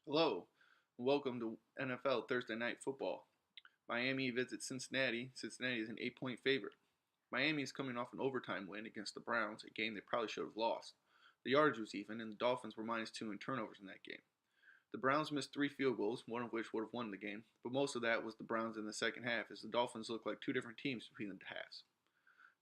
Hello, and welcome to NFL Thursday Night Football. Miami visits Cincinnati. Cincinnati is an 8-point favorite. Miami is coming off an overtime win against the Browns, a game they probably should have lost. The yardage was even, and the Dolphins were -2 in turnovers in that game. The Browns missed 3 field goals, one of which would have won the game, but most of that was the Browns in the second half, as the Dolphins looked like two different teams between the halves.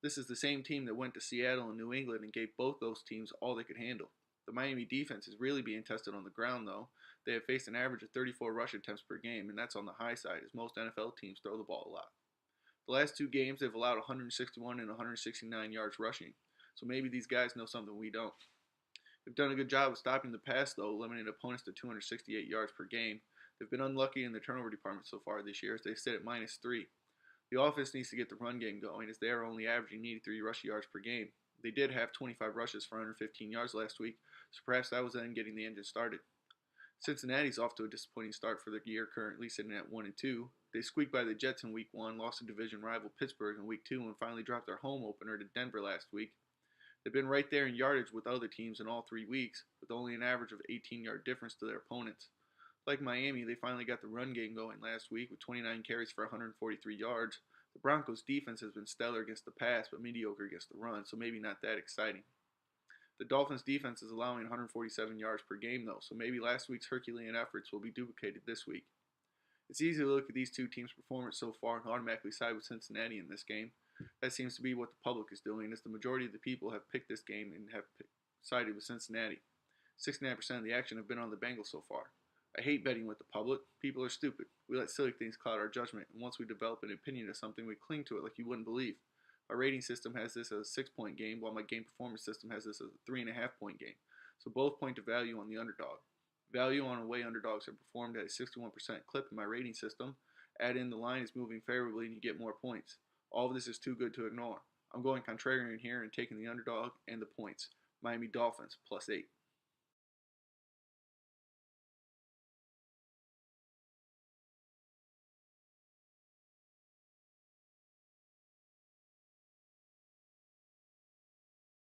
This is the same team that went to Seattle and New England and gave both those teams all they could handle. The Miami defense is really being tested on the ground, though. They have faced an average of 34 rush attempts per game, and that's on the high side, as most NFL teams throw the ball a lot. The last 2 games, they've allowed 161 and 169 yards rushing, so maybe these guys know something we don't. They've done a good job of stopping the pass, though, limiting opponents to 268 yards per game. They've been unlucky in the turnover department so far this year, as they sit at -3. The offense needs to get the run game going, as they are only averaging 83 rush yards per game. They did have 25 rushes for 115 yards last week, so perhaps that was them getting the engine started. Cincinnati's off to a disappointing start for the year, currently sitting at 1-2. They squeaked by the Jets in Week 1, lost to division rival Pittsburgh in Week 2, and finally dropped their home opener to Denver last week. They've been right there in yardage with other teams in all 3 weeks, with only an average of 18-yard difference to their opponents. Like Miami, they finally got the run game going last week with 29 carries for 143 yards. The Broncos' defense has been stellar against the pass, but mediocre against the run, so maybe not that exciting. The Dolphins' defense is allowing 147 yards per game, though, so maybe last week's Herculean efforts will be duplicated this week. It's easy to look at these two teams' performance so far and automatically side with Cincinnati in this game. That seems to be what the public is doing, as the majority of the people have picked this game and have sided with Cincinnati. 69% of the action have been on the Bengals so far. I hate betting with the public. People are stupid. We let silly things cloud our judgment, and once we develop an opinion of something, we cling to it like you wouldn't believe. My rating system has this as a 6-point game, while my game performance system has this as a 3.5-point game. So both point to value on the underdog. Value on away underdogs have performed at a 61% clip in my rating system. Add in the line is moving favorably and you get more points. All of this is too good to ignore. I'm going contrarian here and taking the underdog and the points. Miami Dolphins +8.